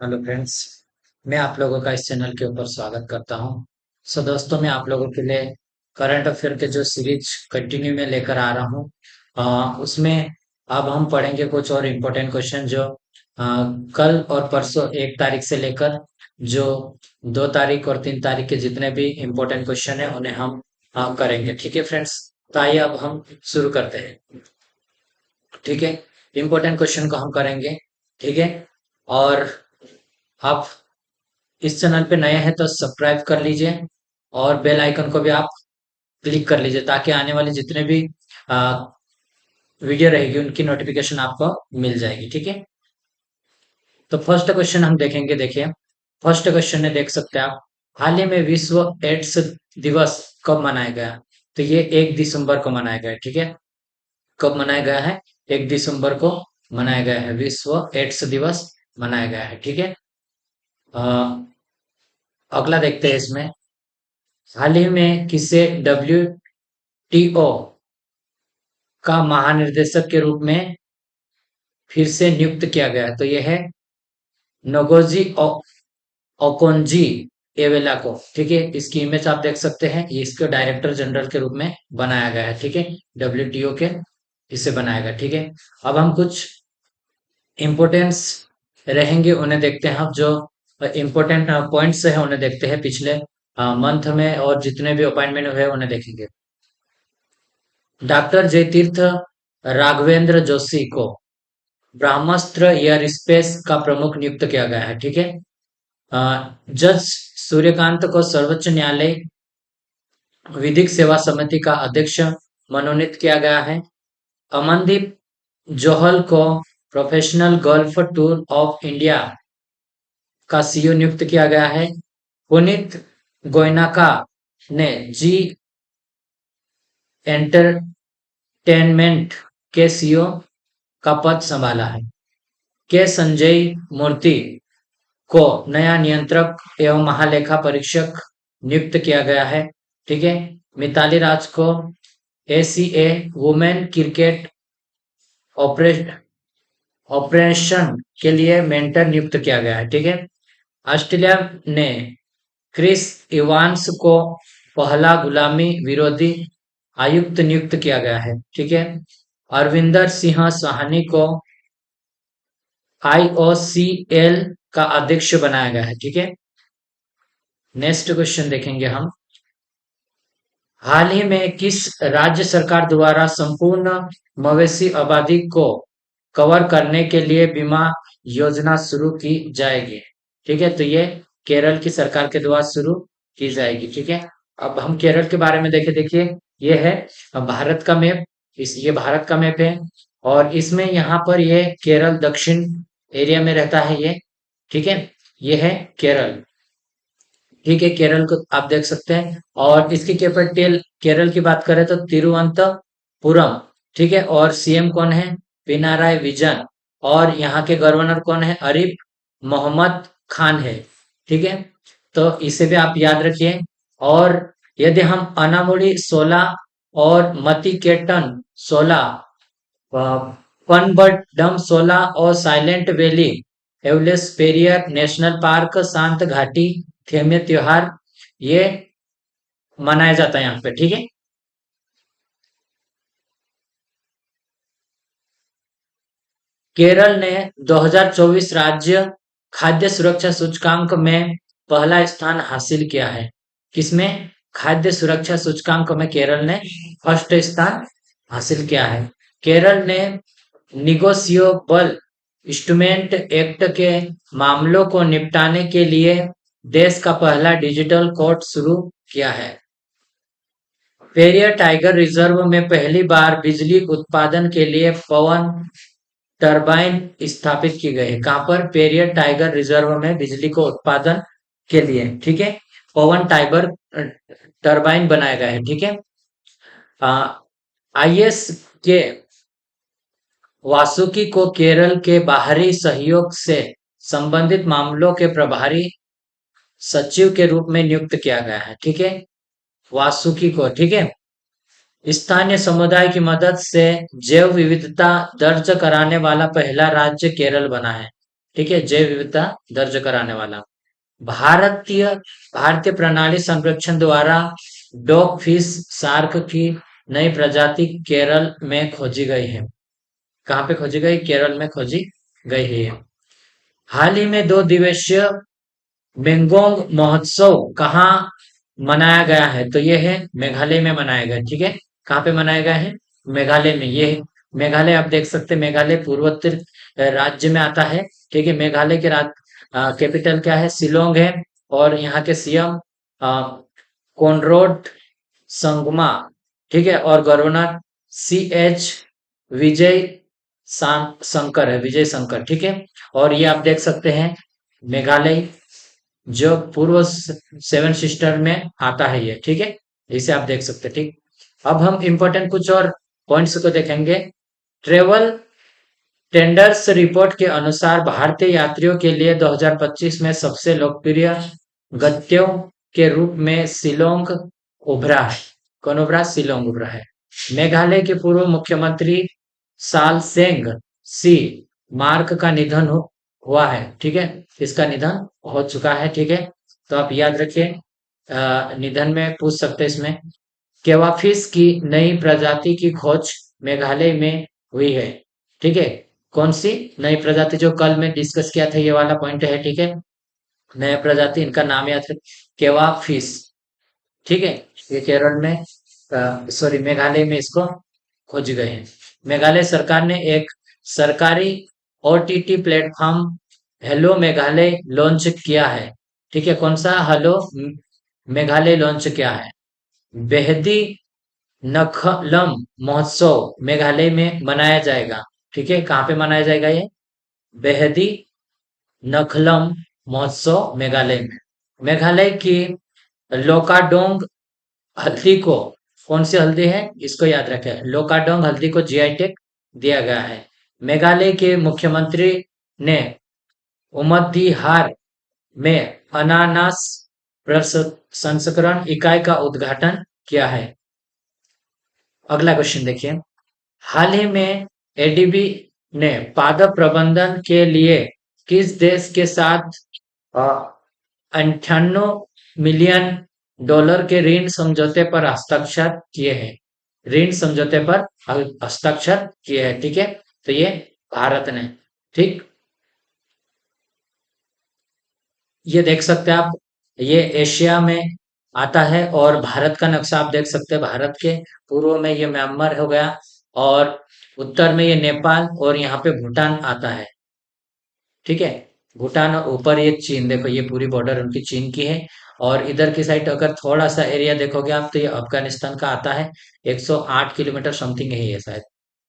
Hello friends. मैं आप लोगों का इस चैनल के ऊपर स्वागत करता हूं। दोस्तों, मैं आप लोगों के लिए करंट अफेयर के जो सीरीज कंटिन्यू में लेकर आ रहा हूं, उसमें अब हम पढ़ेंगे कुछ और इम्पोर्टेंट क्वेश्चन जो कल और परसों 1 तारीख से लेकर जो 2 तारीख और 3 तारीख के जितने भी इम्पोर्टेंट क्वेश्चन है उन्हें हम करेंगे। ठीक है फ्रेंड्स, तो आइए अब हम शुरू करते हैं। ठीक है, इम्पोर्टेंट क्वेश्चन को हम करेंगे। ठीक है, और आप इस चैनल पे नए हैं तो सब्सक्राइब कर लीजिए और बेल आइकन को भी आप क्लिक कर लीजिए ताकि आने वाली जितने भी आ, वीडियो रहेगी उनकी नोटिफिकेशन आपको मिल जाएगी। ठीक है, तो फर्स्ट क्वेश्चन हम देखेंगे। देखिए, फर्स्ट क्वेश्चन में देख सकते हैं आप, हाल ही में विश्व एड्स दिवस कब मनाया गया? तो ये 1 दिसंबर को मनाया गया है। ठीक है, कब मनाया गया है? 1 दिसंबर को मनाया गया है, विश्व एड्स दिवस मनाया गया है। ठीक है, अ, अगला देखते हैं इसमें, हाल ही में किसे डब्ल्यूटीओ का महानिर्देशक के रूप में फिर से नियुक्त किया गया है? तो यह है नोगोजी ओकोंजी एवेला को। ठीक है, इसकी इमेज आप देख सकते हैं, ये इसके डायरेक्टर जनरल के रूप में बनाया गया है। ठीक है, डब्ल्यूटीओ के इसे बनाया गया। ठीक है, अब हम कुछ इम्पोर्टेंस रहेंगे उन्हें देखते हैं। हम जो इम्पोर्टेंट पॉइंट्स है उन्हें देखते हैं, पिछले मंथ में और जितने भी अपॉइंटमेंट हुए उन्हें देखेंगे। डॉक्टर जयतीर्थ राघवेंद्र जोशी को ब्रह्मास्त्र एयर स्पेस का प्रमुख नियुक्त किया गया है। ठीक है, जज सूर्यकांत को सर्वोच्च न्यायालय विधिक सेवा समिति का अध्यक्ष मनोनीत किया गया है। अमनदीप जोहल को professional golf tour of India का सीईओ नियुक्त किया गया है। पुनीत गोयनाका ने जी एंटरटेनमेंट के सीईओ का पद संभाला है। के संजय मूर्ति को नया नियंत्रक एवं महालेखा परीक्षक नियुक्त किया गया है। ठीक है, मिताली राज को एसीए वुमेन क्रिकेट ऑपरेशन के लिए मेंटर नियुक्त किया गया है। ठीक है, ऑस्ट्रेलिया ने क्रिस इवांस को पहला गुलामी विरोधी आयुक्त नियुक्त किया गया है। ठीक है, अरविंदर सिंह साहनी को आईओसीएल का अध्यक्ष बनाया गया है। ठीक है, नेक्स्ट क्वेश्चन देखेंगे हम, हाल ही में किस राज्य सरकार द्वारा संपूर्ण मवेशी आबादी को कवर करने के लिए बीमा योजना शुरू की जाएगी? ठीक है, तो ये केरल की सरकार के द्वारा शुरू की जाएगी। ठीक है, अब हम केरल के बारे में देखें। देखिए, ये है भारत का मैप, ये भारत का मैप है और इसमें यहाँ पर ये केरल दक्षिण एरिया में रहता है ये। ठीक है, ये है केरल। ठीक है, केरल को आप देख सकते हैं और इसकी कैपिटल केरल की बात करें तो तिरुवनंतपुरम। ठीक है, और सीएम कौन है? पिनाराई विजयन। और यहाँ के गवर्नर कौन है? आरिफ मोहम्मद खान है। ठीक है, तो इसे भी आप याद रखिए। और यदि हम अनामुड़ी 16 और मतिकेटन 16, पनबडम 16 और साइलेंट वैली एवलेस पेरियर नेशनल पार्क शांत घाटी थेमे त्योहार ये मनाया जाता है यहाँ पे। ठीक है, केरल ने 2024 राज्य खाद्य सुरक्षा सूचकांक में पहला स्थान हासिल किया है। किसमें? खाद्य सुरक्षा सूचकांक में केरल ने फर्स्ट स्थान हासिल किया है। केरल ने निगोशिएबल इंस्ट्रूमेंट एक्ट के मामलों को निपटाने के लिए देश का पहला डिजिटल कोर्ट शुरू किया है। पेरियर टाइगर रिजर्व में पहली बार बिजली उत्पादन के लिए पवन टरबाइन स्थापित की गई है। कहां पर? पेरियर टाइगर रिजर्व में बिजली को उत्पादन के लिए, ठीक है, पवन टाइगर टरबाइन बनाया गया है। ठीक है, आईएस के वासुकी को केरल के बाहरी सहयोग से संबंधित मामलों के प्रभारी सचिव के रूप में नियुक्त किया गया है। ठीक है, वासुकी को। ठीक है, स्थानीय समुदाय की मदद से जैव विविधता दर्ज कराने वाला पहला राज्य केरल बना है। ठीक है, जैव विविधता दर्ज कराने वाला। भारतीय भारतीय प्रणाली संरक्षण द्वारा डॉग फिश शार्क की नई प्रजाति केरल में खोजी गई है। कहाँ पे खोजी गई? केरल में खोजी गई है। हाल ही में 2 दिवसीय बेंगोंग महोत्सव कहाँ मनाया गया है? तो ये है मेघालय में मनाया गया। ठीक है, कहाँ पे मनाया गया है? मेघालय में। ये मेघालय आप देख सकते हैं, मेघालय पूर्वोत्तर राज्य में आता है। ठीक है, मेघालय के कैपिटल क्या है? शिलोंग है। और यहाँ के सीएम कॉनरोड संगमा, ठीक है, और गवर्नर CH विजय शंकर है, विजय शंकर। ठीक है, और ये आप देख सकते हैं मेघालय जो पूर्व सेवन सिस्टर में आता है ये। ठीक है, इसे आप देख सकते हैं। ठीक, अब हम इम्पोर्टेंट कुछ और पॉइंट्स को देखेंगे। ट्रेवल टेंडर्स रिपोर्ट के अनुसार भारतीय यात्रियों के लिए 2025 में सबसे लोकप्रिय गंतव्यों के रूप में शिलोंग उभरा है। कौन उभरा? शिलोंग उभरा है। मेघालय के पूर्व मुख्यमंत्री सालसेंग सी मार्क का निधन हुआ है। ठीक है, इसका निधन हो चुका है। ठीक है, तो आप याद रखिए, निधन में पूछ सकते हैं इसमें। केवाफिश की नई प्रजाति की खोज मेघालय में हुई है। ठीक है, कौन सी नई प्रजाति? जो कल में डिस्कस किया था, ये वाला पॉइंट है। ठीक है, नया प्रजाति, इनका नाम याद रख, केवाफिश। ठीक है, ये केरल में, सॉरी, मेघालय में इसको खोज गए हैं। मेघालय सरकार ने एक सरकारी OTT platform hello Meghalaya launch किया है। ठीक है, कौन सा? हेलो मेघालय लॉन्च किया है। बेहदी नखलम महोत्सव मेघालय में मनाया जाएगा। ठीक है, कहाँ पे मनाया जाएगा ये? बेहदी नखलम महोत्सव मेघालय में। मेघालय की लोकाडोंग हल्दी को, कौन सी हल्दी है इसको याद रखें, लोकाडोंग हल्दी को GI टैग दिया गया है। मेघालय के मुख्यमंत्री ने उमतीहार में अनानास प्रसंस्करण इकाई का उद्घाटन किया है। अगला क्वेश्चन देखिए। हाल ही में ADB ने पादप प्रबंधन के लिए किस देश के साथ 98 मिलियन डॉलर के ऋण समझौते पर हस्ताक्षर किए हैं? ऋण समझौते पर हस्ताक्षर किए हैं। ठीक है, तो ये भारत ने। ठीक, ये देख सकते हैं आप, ये एशिया में आता है। और भारत का नक्शा आप देख सकते हैं, भारत के पूर्व में ये म्यांमार हो गया, और उत्तर में ये नेपाल, और यहाँ पे भूटान आता है। ठीक है, भूटान, और ऊपर ये चीन। देखो, ये पूरी बॉर्डर उनकी चीन की है। और इधर की साइड अगर थोड़ा सा एरिया देखोगे आप, तो ये अफगानिस्तान का आता है। 108 किलोमीटर समथिंग है ये शायद।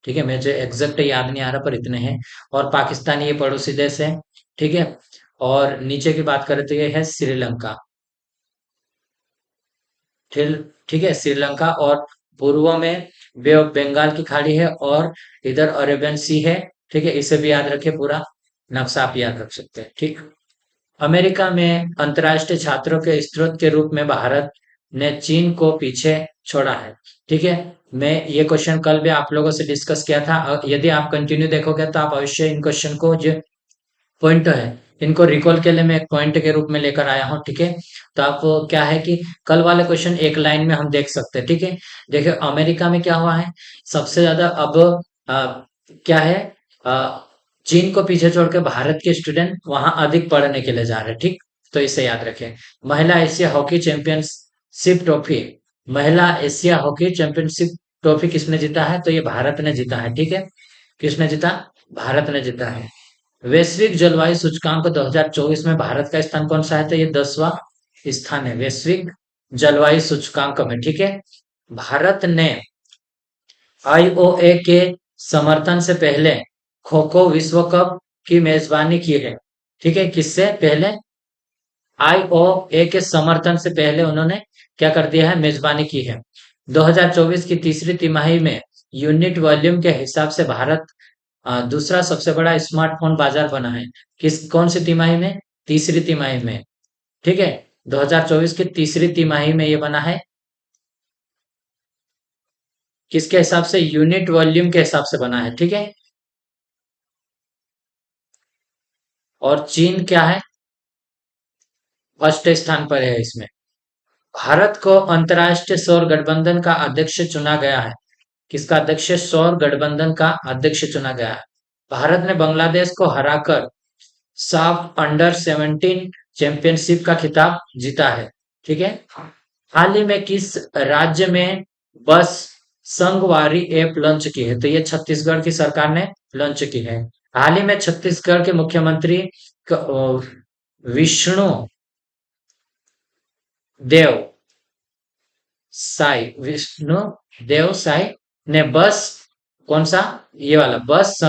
ठीक है, मुझे एग्जैक्ट याद नहीं आ रहा, पर इतने हैं। और पाकिस्तान ये पड़ोसी देश है। ठीक है, और नीचे की बात करें तो ये है श्रीलंका। ठीक, ठीक है, श्रीलंका। और पूर्व में बे ऑफ बंगाल की खाड़ी है, और इधर अरेबियन सी है। ठीक है, इसे भी याद रखिए, पूरा नक्शा आप याद रख सकते हैं। ठीक, अमेरिका में अंतर्राष्ट्रीय छात्रों के स्रोत के रूप में भारत ने चीन को पीछे छोड़ा है। ठीक है, मैं ये क्वेश्चन कल भी आप लोगों से डिस्कस किया था। यदि आप कंटिन्यू देखोगे तो आप अवश्य इन क्वेश्चन को, जो पॉइंट है, इनको रिकॉल के लिए मैं एक पॉइंट के रूप में लेकर आया हूँ। ठीक है, तो आप क्या है कि कल वाले क्वेश्चन एक लाइन में हम देख सकते हैं। ठीक है, देखिए अमेरिका में क्या हुआ है, सबसे ज्यादा अब क्या है, अ, चीन को पीछे छोड़ के भारत के स्टूडेंट वहां अधिक पढ़ने के लिए जा रहे हैं। ठीक, तो इसे याद रखें। महिला एशिया हॉकी चैंपियनशिप ट्रॉफी, महिला एशिया हॉकी चैंपियनशिप ट्रॉफी किसने जीता है? तो ये भारत ने जीता है। ठीक है, किसने जीता? भारत ने जीता है। वैश्विक जलवायु सूचकांक 2024 में भारत का स्थान कौन सा है? तो ये 10वां स्थान है वैश्विक जलवायु सूचकांक में। ठीक है, भारत ने IOA के समर्थन से पहले खो खो विश्व कप की मेजबानी की है। ठीक है, किससे पहले? IOA के समर्थन से पहले उन्होंने क्या कर दिया है? मेजबानी की है। 2024 की तीसरी तिमाही में यूनिट वॉल्यूम के हिसाब से भारत दूसरा सबसे बड़ा स्मार्टफोन बाजार बना है। कौन सी तिमाही में? तीसरी तिमाही में। ठीक है, 2024 की तीसरी तिमाही में ये बना है। किसके हिसाब से? यूनिट वॉल्यूम के हिसाब से बना है। ठीक है, और चीन क्या है, फर्स्ट स्थान पर है इसमें। भारत को अंतर्राष्ट्रीय सौर गठबंधन का अध्यक्ष चुना गया है। किसका अध्यक्ष, सौर गठबंधन का अध्यक्ष चुना गया है। भारत ने बांग्लादेश को हराकर साफ अंडर 17 चैंपियनशिप का खिताब जीता है। ठीक है। हाल ही में किस राज्य में बस संगवारी ऐप लॉन्च की है, तो ये छत्तीसगढ़ की सरकार ने लॉन्च की है। हाल ही में छत्तीसगढ़ के मुख्यमंत्री विष्णु देव साई, विष्णु देव साई ने बस, कौन सा, ये वाला बस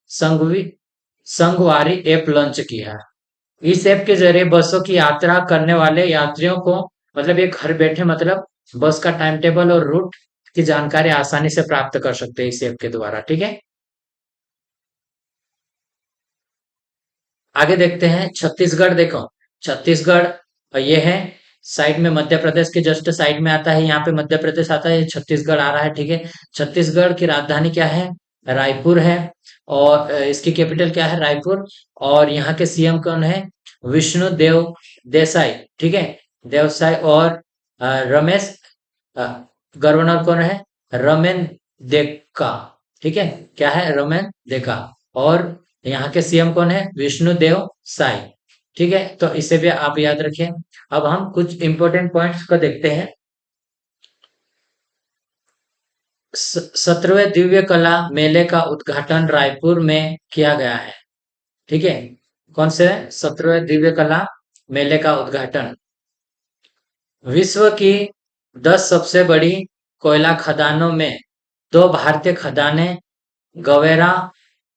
संगवी संगवारी ऐप लॉन्च किया है। इस ऐप के जरिए बसों की यात्रा करने वाले यात्रियों को मतलब ये घर बैठे मतलब बस का टाइम टेबल और रूट की जानकारी आसानी से प्राप्त कर सकते हैं इस ऐप के द्वारा। ठीक है। आगे देखते हैं छत्तीसगढ़। देखो छत्तीसगढ़ ये है, साइड में मध्य प्रदेश के जस्ट साइड में आता है, यहाँ पे मध्य प्रदेश आता है, ये छत्तीसगढ़ आ रहा है। ठीक है। छत्तीसगढ़ की राजधानी क्या है, रायपुर है। और इसकी कैपिटल क्या है, रायपुर। और यहाँ के सीएम कौन है, विष्णु देव देसाई। ठीक है, देवसाई। और रमेश, अ, गवर्नर कौन है, रमेन देका। ठीक है, क्या है, रमेन देका। और यहाँ के सीएम कौन है, विष्णुदेव साई। ठीक है, तो इसे भी आप याद रखें। अब हम कुछ इंपॉर्टेंट पॉइंट्स को देखते हैं। 17वें दिव्य कला मेले का उद्घाटन रायपुर में किया गया है। ठीक है, कौन से 17वें दिव्य कला मेले का उद्घाटन। विश्व की 10 सबसे बड़ी कोयला खदानों में 2 भारतीय खदानें गवेरा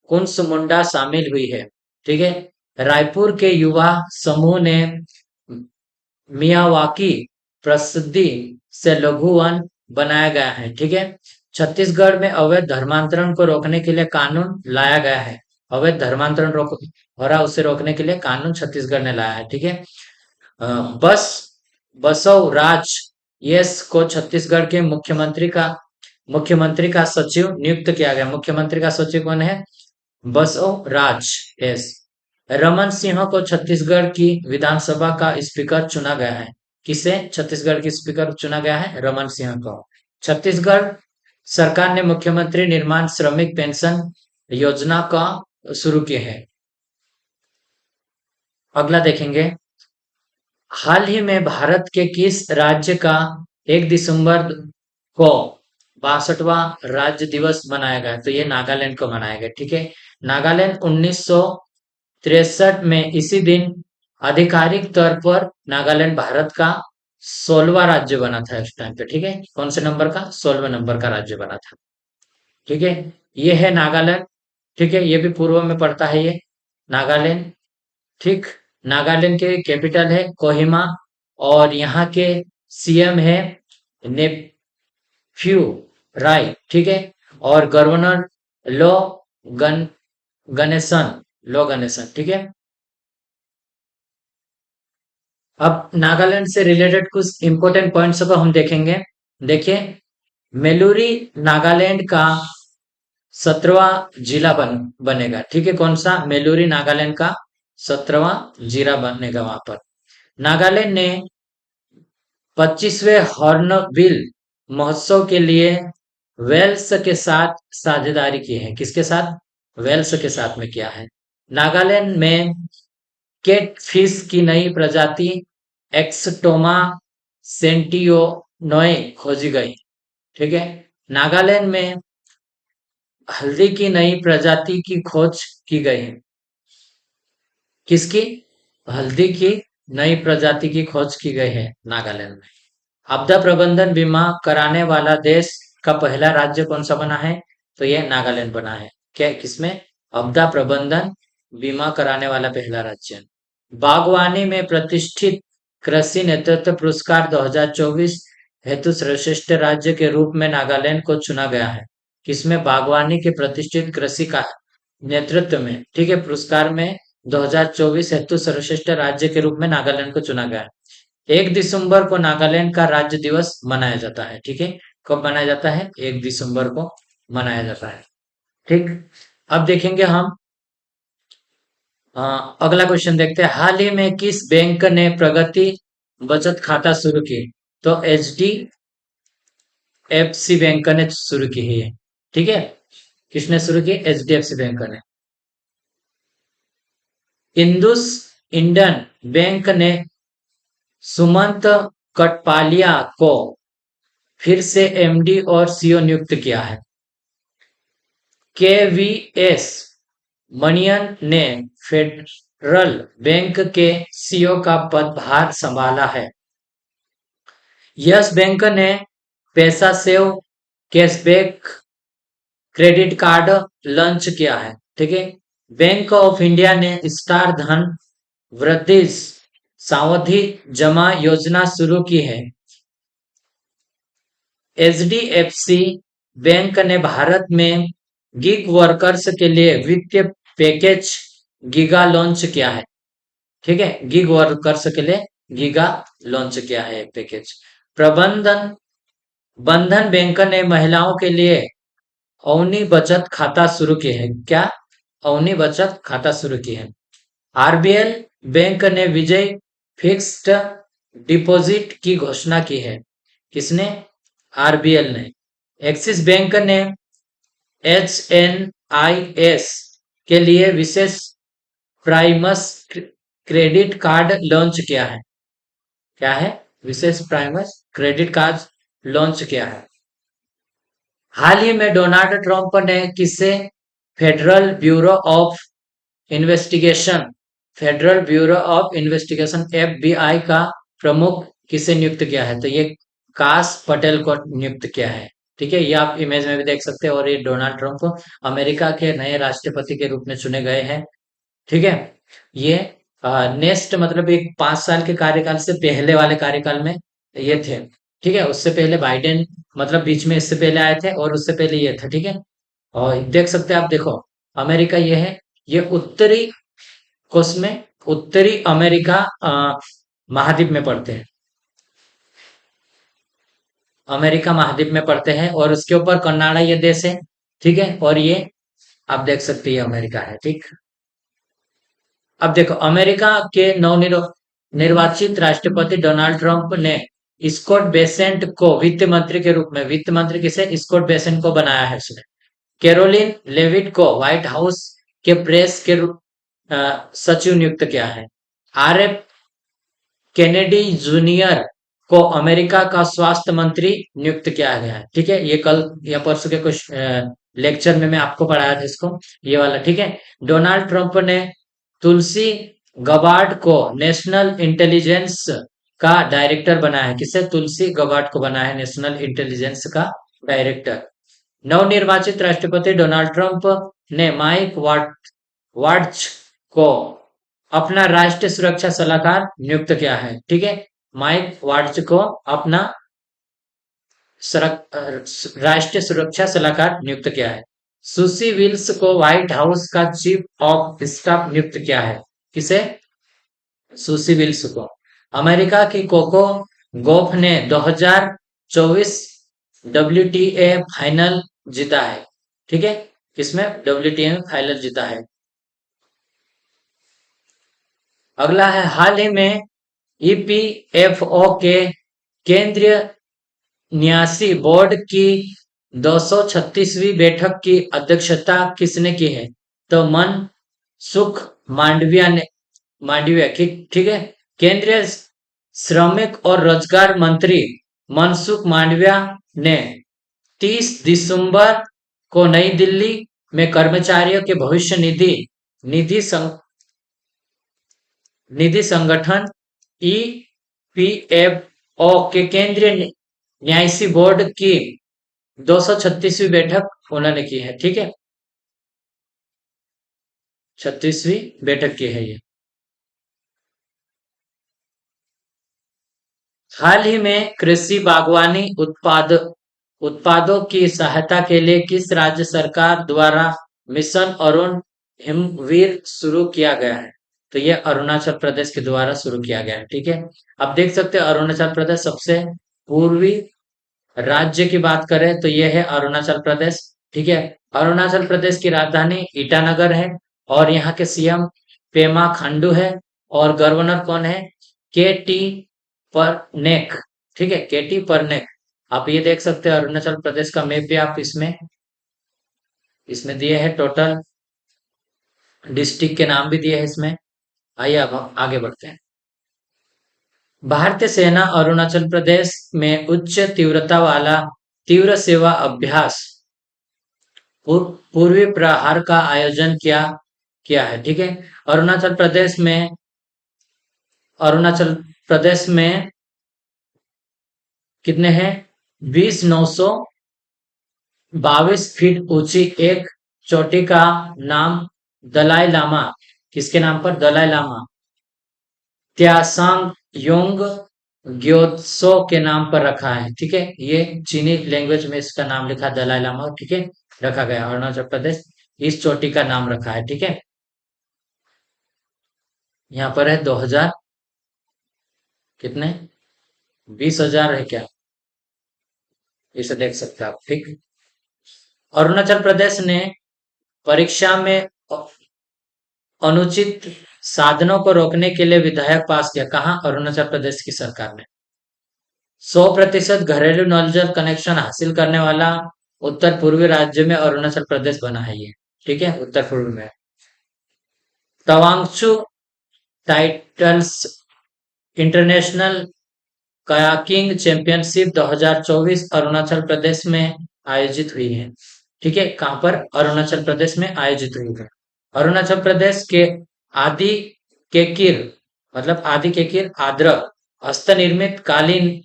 कुंसमुंडा शामिल हुई है। ठीक है। रायपुर के युवा समूह ने मियावाकी प्रसिद्धि से लघु वन बनाया गया है। ठीक है। छत्तीसगढ़ में अवैध धर्मांतरण को रोकने के लिए कानून लाया गया है। अवैध धर्मांतरण रोक हो रहा, उसे रोकने के लिए कानून छत्तीसगढ़ ने लाया है। ठीक है। अ, बस बसव राज यस को छत्तीसगढ़ के मुख्यमंत्री का सचिव नियुक्त किया गया। मुख्यमंत्री का सचिव कौन है, बसव राज यस। रमन सिंह को छत्तीसगढ़ की विधानसभा का स्पीकर चुना गया है। किसे छत्तीसगढ़ की स्पीकर चुना गया है, रमन सिंह को। छत्तीसगढ़ सरकार ने मुख्यमंत्री निर्माण श्रमिक पेंशन योजना का शुरू किया है। अगला देखेंगे, हाल ही में भारत के किस राज्य का 1 दिसंबर को 62वां राज्य दिवस मनाया गया, तो ये नागालैंड को मनाया गया। ठीक है। नागालैंड 1963 में इसी दिन आधिकारिक तौर पर नागालैंड भारत का 16वां राज्य बना था उस टाइम पे। ठीक है, कौन से नंबर का, 16वें नंबर का राज्य बना था। ठीक है, ये है नागालैंड। ठीक है, ये भी पूर्व में पड़ता है ये नागालैंड। ठीक। नागालैंड के कैपिटल है कोहिमा। और यहाँ के सीएम है नेफ्यू राय। ठीक है। और गवर्नर लो गन गणेशन, लो गणेशन। ठीक है। अब नागालैंड से रिलेटेड कुछ इंपॉर्टेंट पॉइंट्स को हम देखेंगे। देखिए, मेलुरी नागालैंड का 17वां जिला बनेगा। ठीक है, कौन सा, मेलुरी नागालैंड का 17वां जिला बनेगा वहां पर। नागालैंड ने 25वें हॉर्नबिल महोत्सव के लिए वेल्स के साथ साझेदारी की है। किसके साथ, वेल्स के साथ में किया है। नागालैंड में कैटफिश की नई प्रजाति एक्सटोमा सेंटियोनोए खोजी गई। ठीक है। नागालैंड में हल्दी की नई प्रजाति की खोज की गई है। किसकी, हल्दी की नई प्रजाति की खोज की गई है नागालैंड में। आपदा प्रबंधन बीमा कराने वाला देश का पहला राज्य कौन सा बना है, तो यह नागालैंड बना है। क्या, किसमें, आपदा प्रबंधन बीमा कराने वाला पहला राज्य। बागवानी में प्रतिष्ठित कृषि नेतृत्व पुरस्कार 2024 हेतु सर्वश्रेष्ठ राज्य के रूप में नागालैंड को चुना गया है। किसमें, बागवानी के प्रतिष्ठित कृषि का नेतृत्व में, ठीक है, पुरस्कार में 2024 हेतु सर्वश्रेष्ठ राज्य के रूप में नागालैंड को चुना गया है। 1 दिसंबर को नागालैंड का राज्य दिवस मनाया जाता है। ठीक है, कब मनाया जाता है, 1 दिसंबर को मनाया जाता है। ठीक। अब देखेंगे हम अगला क्वेश्चन देखते हैं, हाल ही में किस बैंक ने प्रगति बचत खाता शुरू की? तो H D F C bank ने शुरू की है ये। ठीक है, किसने शुरू की? H D F C bank ने। इंडस इंडियन बैंक ने सुमंत कटपालिया को फिर से एमडी और सीईओ नियुक्त किया है। केवीएस मणियन ने फेडरल बैंक के सीईओ का पदभार संभाला है। यस बैंक ने पैसा save cashback credit card launch किया है। ठीक है, बैंक ऑफ इंडिया ने स्टार धन वृद्धि सावधि जमा योजना शुरू की है। एचडीएफसी बैंक ने भारत में गिग वर्कर्स के लिए वित्तीय पैकेज गीगा लॉन्च किया है। ठीक है, गिग वर्कर्स के लिए गीगा लॉन्च किया है पैकेज। प्रबंधन बंधन बैंक ने महिलाओं के लिए अवनी बचत खाता शुरू की है। क्या? अवनी बचत खाता शुरू की है। आरबीएल बैंक ने विजय फिक्स्ड डिपॉजिट की घोषणा की है। किसने? आरबीएल ने। एक्सिस बैंक ने एचएनआईएस के लिए विशेष प्राइमस क्रेडिट कार्ड लॉन्च किया है। क्या है? विशेष प्राइमस क्रेडिट कार्ड लॉन्च किया है। हाल ही में डोनाल्ड ट्रंप ने किसे federal bureau of investigation federal bureau of investigation FBI का प्रमुख किसे नियुक्त किया है? तो ये काश पटेल को नियुक्त किया है। ठीक है, ये आप इमेज में भी देख सकते हैं। और ये डोनाल्ड ट्रंप अमेरिका के नए राष्ट्रपति के रूप में चुने गए हैं। ठीक है, ये नेक्स्ट मतलब एक 5 साल के कार्यकाल से पहले वाले कार्यकाल में ये थे। ठीक है, उससे पहले बाइडेन मतलब बीच में इससे पहले आए थे और उससे पहले ये था। ठीक है, और देख सकते हैं आप, देखो अमेरिका ये है, ये उत्तरी कोस में उत्तरी अमेरिका महाद्वीप में पड़ते हैं। अमेरिका महाद्वीप में पड़ते हैं और उसके ऊपर कनाडा ये देश है। ठीक है, और ये आप देख सकते हैं ये अमेरिका है। ठीक, अब देखो अमेरिका के नवनिर्वाचित राष्ट्रपति डोनाल्ड ट्रंप ने स्कॉट बेसेंट को वित्त मंत्री के रूप में, वित्त मंत्री किसे? स्कॉट बेसेंट को बनाया है उसने। कैरोलिन लेविट को व्हाइट हाउस के प्रेस के सचिव नियुक्त किया है। आर एफ केनेडी जूनियर को अमेरिका का स्वास्थ्य मंत्री नियुक्त किया गया है। ठीक है, ये कल या परसों के कुछ लेक्चर में मैं आपको पढ़ाया था इसको, ये वाला। ठीक है, डोनाल्ड ट्रंप ने तुलसी गबार्ड को नेशनल इंटेलिजेंस का डायरेक्टर बनाया है। किसे? तुलसी गबार्ड को बनाया है नेशनल इंटेलिजेंस का डायरेक्टर। नवनिर्वाचित राष्ट्रपति डोनाल्ड ट्रंप ने माइक वाट्स को अपना राष्ट्रीय सुरक्षा सलाहकार नियुक्त किया है। ठीक है, माइक वाट्स को अपना राष्ट्रीय सुरक्षा सलाहकार नियुक्त किया है। सुसी विल्स को व्हाइट हाउस का चीफ ऑफ स्टाफ नियुक्त किया है। किसे? सुसी विल्स को। अमेरिका की कोको गॉफ ने 2024 डब्ल्यूटीए फाइनल जीता है। ठीक है, किसमें? डब्ल्यूटीए में फाइनल जीता है। अगला है, हाल ही में ईपीएफओ के केंद्रीय न्यासी बोर्ड की 236वीं बैठक की अध्यक्षता किसने की है? तो मनसुख मांडविया की। ठीक है, केंद्रीय श्रमिक और रोजगार मंत्री मनसुख मांडविया ने 30 दिसंबर को नई दिल्ली में कर्मचारियों के भविष्य निधि निधि संगठन ईपीएफओ के केंद्रीय न्यासी बोर्ड की 236वीं बैठक उन्होंने की है। ठीक है, 36वीं बैठक की है ये। हाल ही में कृषि बागवानी उत्पादों की सहायता के लिए किस राज्य सरकार द्वारा मिशन अरुण हिमवीर शुरू किया गया है? तो ये अरुणाचल प्रदेश के द्वारा शुरू किया गया है। ठीक है, अब देख सकते हैं अरुणाचल प्रदेश सबसे पूर्वी राज्य की बात करें तो ये है अरुणाचल प्रदेश। ठीक है, अरुणाचल प्रदेश की राजधानी ईटानगर है और यहाँ के सीएम पेमा खांडू है। और गवर्नर कौन है? के टी परनेक। ठीक है, के टी परनेक। आप ये देख सकते हैं अरुणाचल प्रदेश का मैप भी आप इसमें इसमें दिए हैं, टोटल डिस्ट्रिक्ट के नाम भी दिए हैं इसमें। आइए अब हम आगे बढ़ते हैं। भारतीय सेना अरुणाचल प्रदेश में उच्च तीव्रता वाला तीव्र सेवा अभ्यास पूर्वी प्रहार का आयोजन किया किया है। ठीक है, अरुणाचल प्रदेश में अरुणाचल प्रदेश में कितने हैं? 20,922 फीट ऊंची एक चोटी का नाम दलाई लामा, किसके नाम पर? दलाई लामा त्यासांग योंग ग्योत्सो के नाम पर रखा है। ठीक है, ये चीनी लैंग्वेज में इसका नाम लिखा दलाई लामा। ठीक है, रखा गया अरुणाचल प्रदेश इस चोटी का नाम रखा है। ठीक है, यहाँ पर है 2000 कितने 20,000 है क्या? इसे देख सकते हैं आप। ठीक, अरुणाचल प्रदेश ने परीक्षा में अनुचित साधनों को रोकने के लिए विधेयक पास किया। कहाँ? अरुणाचल प्रदेश की सरकार ने। 100% घरेलू नल जल कनेक्शन हासिल करने वाला उत्तर पूर्वी राज्य में अरुणाचल प्रदेश बना है ये। ठीक है, उत्तर पूर्व में। Tawangchu titles international kayaking championship 2024 Arunachal Pradesh में आयोजित हुई है। ठीक है, कहां पर? अरुणाचल प्रदेश में आयोजित हुई है। अरुणाचल प्रदेश के आदि केकिर आदि केकिर आद्रक हस्त निर्मित कालीन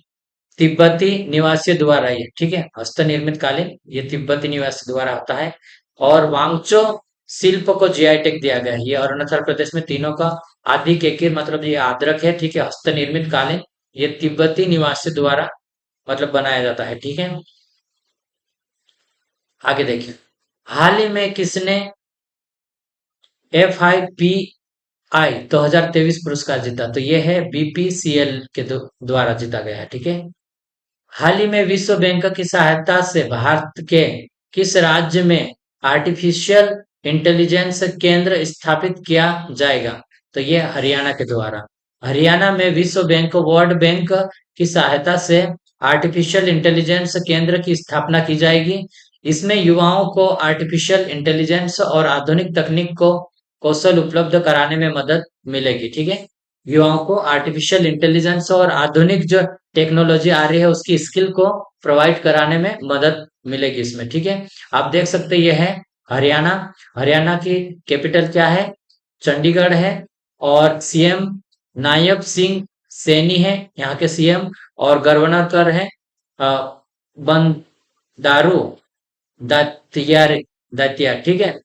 तिब्बती निवासियों द्वारा ये। ठीक है, हस्त निर्मित कालीन ये तिब्बती निवासी द्वारा होता है। और वांगचो शिल्प को जीआई टैग दिया गया है। ये अरुणाचल प्रदेश में तीनों का आदि केकिर ये आद्रक है। ठीक है, हस्त निर्मित कालीन ये तिब्बती निवासियों द्वारा बनाया जाता है। ठीक है, आगे देखिए। हाल ही में किसने FIPI 2023 पुरस्कार जीता? तो ये है BPCL के द्वारा जीता गया है। ठीक है, हाल ही में विश्व बैंक की सहायता से भारत के किस राज्य में आर्टिफिशियल इंटेलिजेंस केंद्र स्थापित किया जाएगा? तो ये हरियाणा के द्वारा। हरियाणा में विश्व बैंक वर्ल्ड बैंक की सहायता से आर्टिफिशियल इंटेलिजेंस केंद्र की स्थापना की जाएगी। इसमें युवाओं को आर्टिफिशियल इंटेलिजेंस और आधुनिक तकनीक को कौशल उपलब्ध कराने में मदद मिलेगी। ठीक है, युवाओं को आर्टिफिशियल इंटेलिजेंस और आधुनिक जो टेक्नोलॉजी आ रही है उसकी स्किल को प्रोवाइड कराने में मदद मिलेगी इसमें। ठीक है, आप देख सकते हैं ये है हरियाणा। हरियाणा की कैपिटल क्या है? चंडीगढ़ है। और सीएम नायब सिंह सैनी है यहाँ के सीएम। और गवर्नर है बंडारू दत्तिया। ठीक है,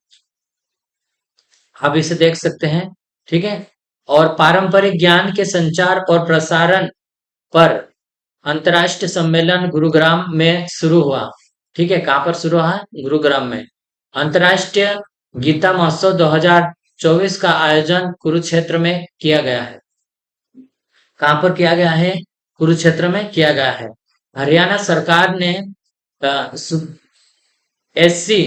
आप इसे देख सकते हैं। ठीक है, और पारंपरिक ज्ञान के संचार और प्रसारण पर अंतर्राष्ट्रीय सम्मेलन गुरुग्राम में शुरू हुआ। ठीक है, कहां पर शुरू हुआ? गुरुग्राम में। अंतर्राष्ट्रीय गीता महोत्सव 2024 का आयोजन कुरुक्षेत्र में किया गया है। कहां पर किया गया है? कुरुक्षेत्र में किया गया है। हरियाणा सरकार ने एससी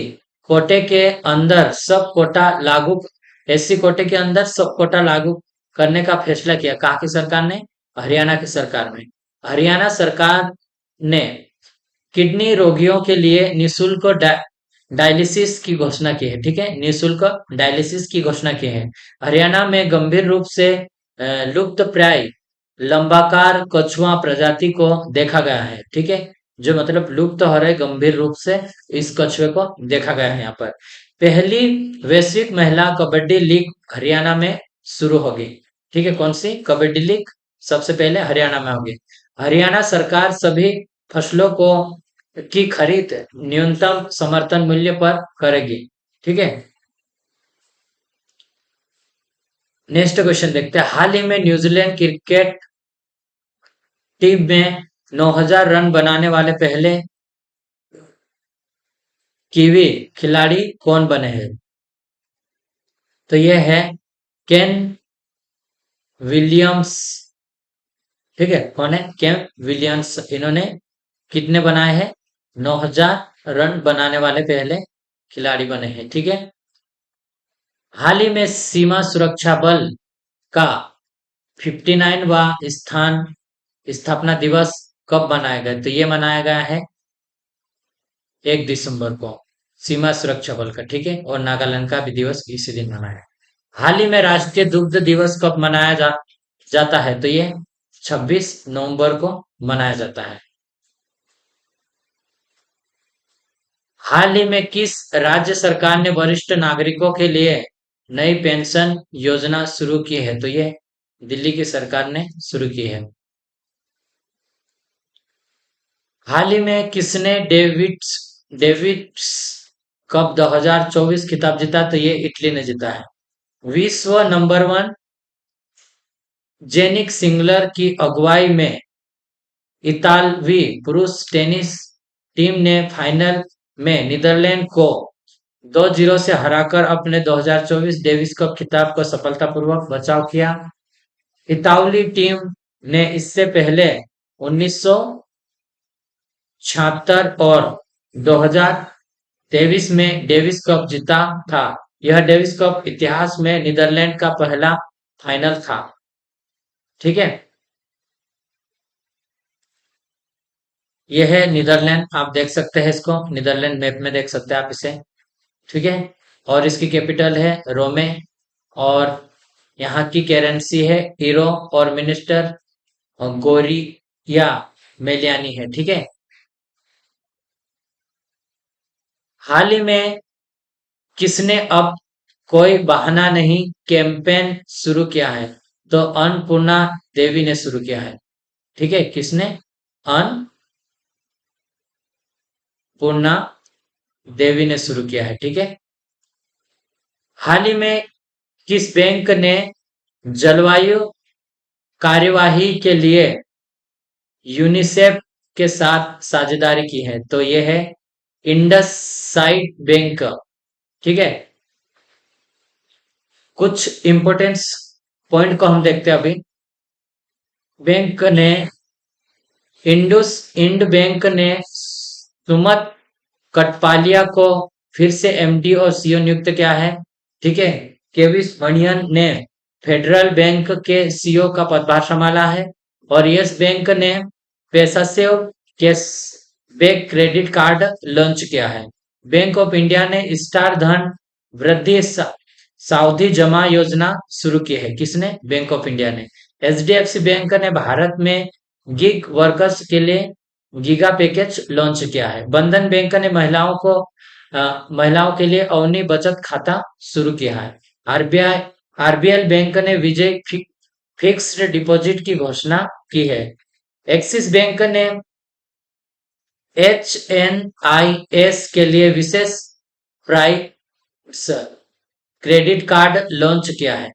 कोटे के अंदर सब कोटा लागू एससी कोटे के अंदर सब कोटा लागू करने का फैसला किया। कहा की सरकार ने? हरियाणा की सरकार ने। हरियाणा सरकार ने किडनी रोगियों के लिए निशुल्क डायलिसिस की घोषणा की है। ठीक है, निशुल्क डायलिसिस की घोषणा की है। हरियाणा में गंभीर रूप से लुप्त प्राय लंबाकार कछुआ प्रजाति को देखा गया है। ठीक है, जो लुप्त हो रहे गंभीर रूप से इस कछुए को देखा गया है यहाँ पर। पहली वैश्विक महिला कबड्डी लीग हरियाणा में शुरू होगी। ठीक है, कौन सी कबड्डी लीग? सबसे पहले हरियाणा में होगी। हरियाणा सरकार सभी फसलों को की खरीद न्यूनतम समर्थन मूल्य पर करेगी। ठीक है, नेक्स्ट क्वेश्चन देखते हैं। हाल ही में न्यूजीलैंड क्रिकेट टीम में 9,000 रन बनाने वाले पहले कीवी खिलाड़ी कौन बने हैं? तो यह है केन विलियम्स। ठीक है, कौन है? Kane Williams. इन्होंने कितने बनाए हैं? 9,000 रन बनाने वाले पहले खिलाड़ी बने हैं। ठीक है, हाल ही में सीमा सुरक्षा बल का 59वां स्थान स्थापना दिवस कब मनाया गया? तो ये मनाया गया है 1 दिसंबर को, सीमा सुरक्षा बल का, ठीक है। और नागालैंड का भी दिवस इसी दिन मनाया है। हाल ही में राष्ट्रीय दुग्ध दिवस कब मनाया जाता है? तो ये 26 नवंबर को मनाया जाता है। हाल ही में किस राज्य सरकार ने वरिष्ठ नागरिकों के लिए नई पेंशन योजना शुरू की है? तो ये दिल्ली की सरकार ने शुरू की है। हाल ही में किसने डेविड्स कप 2024 खिताब जीता? तो ये इटली ने जीता है। विश्व नंबर 1 जेनिक सिंगलर की अगुवाई में इतालवी पुरुष टेनिस टीम ने फाइनल में नीदरलैंड को 2-0 से हराकर अपने 2024 डेविस कप खिताब को सफलतापूर्वक बचाव किया। इतालवी टीम ने इससे पहले 1976 और 2023 में डेविस कप जीता था। यह डेविस कप इतिहास में नीदरलैंड का पहला फाइनल था, ठीक है। यह है नीदरलैंड, आप देख सकते हैं इसको, नीदरलैंड मैप में देख सकते हैं आप इसे, ठीक है। और इसकी कैपिटल है रोमे, और यहाँ की करेंसी है यूरो, और मिनिस्टर गोरिया मेलियानी है, ठीक है। हाल ही में किसने अब कोई बहाना नहीं कैंपेन शुरू किया है? तो अन्नपूर्णा देवी ने शुरू किया है, ठीक है। किसने? अन्नपूर्णा देवी ने शुरू किया है, ठीक है। हाल ही में किस बैंक ने जलवायु कार्यवाही के लिए यूनिसेफ के साथ साझेदारी की है? तो ये है इंडस साइड बैंक, ठीक है। कुछ इंपोर्टेंस पॉइंट को हम देखते हैं अभी। बैंक ने इंड बैंक ने सुमत कटपालिया को फिर से एमडी और सीईओ नियुक्त किया है, ठीक है। केविस मणियन ने फेडरल बैंक के सीईओ का पदभार संभाला है। और यस बैंक ने पैसा से कैशबैक क्रेडिट कार्ड लॉन्च किया है। बैंक ऑफ इंडिया ने स्टार धन वृद्धि सावधि जमा योजना शुरू की है। किसने? बैंक ऑफ इंडिया ने। एचडीएफसी बैंक ने भारत में गिग वर्कर्स के लिए गीगा पैकेज लॉन्च किया है। बंधन बैंक ने महिलाओं के लिए अवनी बचत खाता शुरू किया है। आरबीएल बैंक ने विजय फिक्स्ड डिपॉजिट की घोषणा की है। एक्सिस बैंक ने एचएनआईएस के लिए विशेष प्राइस क्रेडिट कार्ड लॉन्च किया है।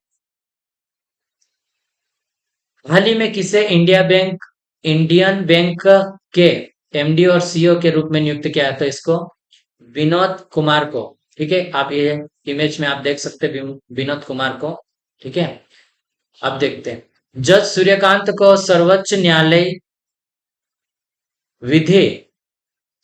हाल ही में किसे इंडियन बैंक के एमडी और सीईओ के रूप में नियुक्त किया है? तो इसको विनोद कुमार को, ठीक है। आप ये इमेज में आप देख सकते हैं विनोद कुमार को, ठीक है। अब देखते हैं, जज सूर्यकांत को सर्वोच्च न्यायालय विधि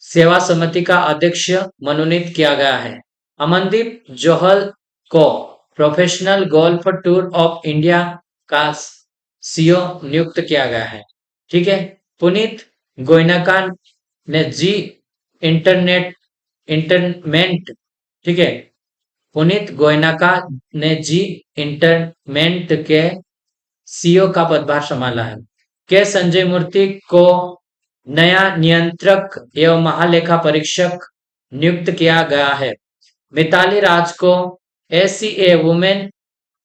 सेवा समिति का अध्यक्ष मनोनीत किया गया है। अमनदीप जोहल को professional golf tour of India का सीईओ नियुक्त किया गया है, ठीक है। पुनीत गोयनका ने जी इंटरमेंट, ठीक है। पुनीत गोयनका ने जी इंटरमेंट के सीईओ का पदभार संभाला है। के संजय मूर्ति को नया नियंत्रक एवं महालेखा परीक्षक नियुक्त किया गया है। मिताली राज को एसीए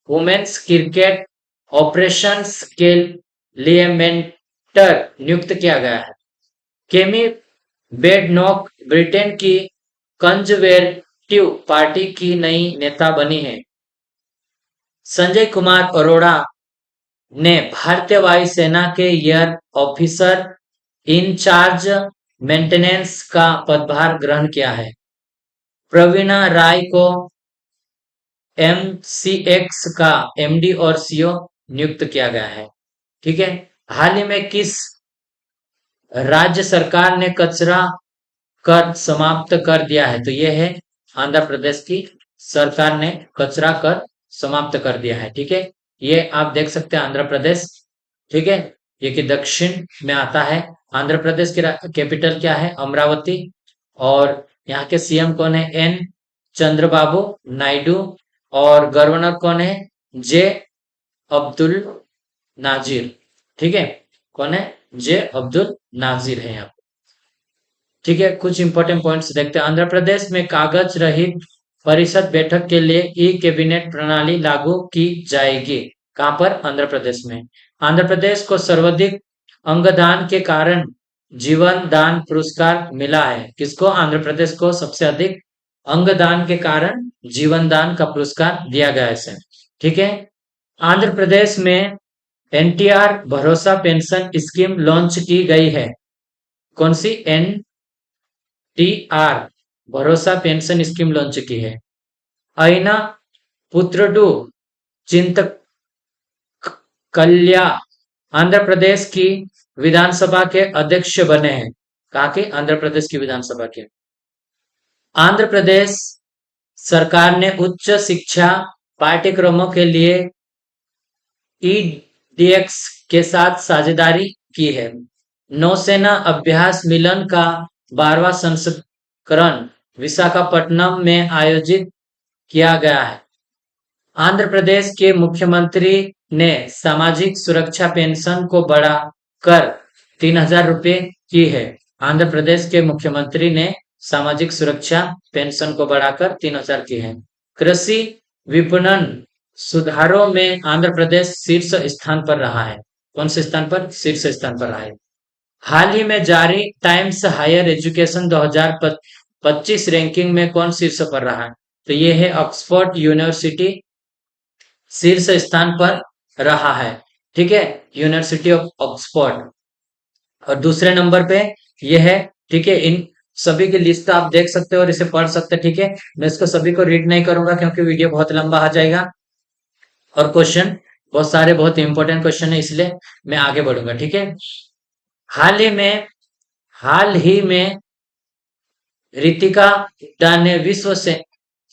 वुमेन्स क्रिकेट ऑपरेशंस के लिए मेंटर नियुक्त किया गया है। केमी बेडनॉक ब्रिटेन की कंजर्वेटिव पार्टी की नई नेता बनी है। संजय कुमार अरोड़ा ने भारतीय वायुसेना के एयर ऑफिसर इंचार्ज मेंटेनेंस का पदभार ग्रहण किया है। प्रवीणा राय को एमसीएक्स का एमडी और सीईओ नियुक्त किया गया है, ठीक है। हाल ही में किस राज्य सरकार ने कचरा कर समाप्त कर दिया है? तो यह है आंध्र प्रदेश की सरकार ने कचरा कर समाप्त कर दिया है। ठीक है, ये आप देख सकते हैं आंध्र प्रदेश। ठीक है, ये कि दक्षिण में आता है। आंध्र प्रदेश की कैपिटल क्या है? अमरावती। और यहाँ के सीएम कौन है? एन चंद्रबाबू नायडू। और गवर्नर कौन है? जे अब्दुल नाजिर। ठीक है, कौन है? जे अब्दुल नाजिर है यहाँ पे। ठीक है, कुछ इंपॉर्टेंट पॉइंट्स देखते हैं। आंध्र प्रदेश में कागज रहित परिषद बैठक के लिए ई कैबिनेट प्रणाली लागू की जाएगी। कहां पर? आंध्र प्रदेश में। आंध्र प्रदेश को सर्वाधिक अंगदान के कारण जीवन दान पुरस्कार मिला है। किसको? आंध्र प्रदेश को सबसे अधिक अंगदान के कारण जीवन दान का पुरस्कार दिया गया है इसे। ठीक है, आंध्र प्रदेश में एनटीआर भरोसा पेंशन स्कीम लॉन्च की गई है। कौन सी? एनटीआर भरोसा पेंशन स्कीम लॉन्च की है। अइना पुत्रडू चिंतकल्या आंध्र प्रदेश की विधानसभा के अध्यक्ष बने हैं। कहा कि आंध्र प्रदेश की विधानसभा के। आंध्र प्रदेश सरकार ने उच्च शिक्षा पाठ्यक्रमों के लिए ईडीएक्स के साथ साझेदारी की है। नौसेना अभ्यास मिलन का 12वां संस्करण विशाखापट्टनम में आयोजित किया गया है। आंध्र प्रदेश के मुख्यमंत्री ने सामाजिक सुरक्षा पेंशन को बढ़ाकर 3,000 रुपए की है। आंध्र प्रदेश के मुख्यमंत्री ने सामाजिक सुरक्षा पेंशन को बढ़ाकर 3,000 की है। कृषि विपणन सुधारों में आंध्र प्रदेश शीर्ष स्थान पर रहा है। कौन से स्थान पर? शीर्ष स्थान पर रहा है। हाल ही में जारी टाइम्स हायर एजुकेशन 2025 रैंकिंग में कौन शीर्ष पर रहा है? तो ये है ऑक्सफोर्ड यूनिवर्सिटी शीर्ष स्थान पर रहा है। ठीक है, यूनिवर्सिटी ऑफ ऑक्सफोर्ड। और दूसरे नंबर पे ये है। ठीक है, इन सभी की लिस्ट आप देख सकते हो और इसे पढ़ सकते हैं। ठीक है, मैं इसको सभी को रीड नहीं करूंगा क्योंकि वीडियो बहुत लंबा आ जाएगा और क्वेश्चन बहुत सारे बहुत इंपॉर्टेंट क्वेश्चन है, इसलिए मैं आगे बढ़ूंगा। ठीक है, हाल ही में रितिका हुड्डा ने विश्व से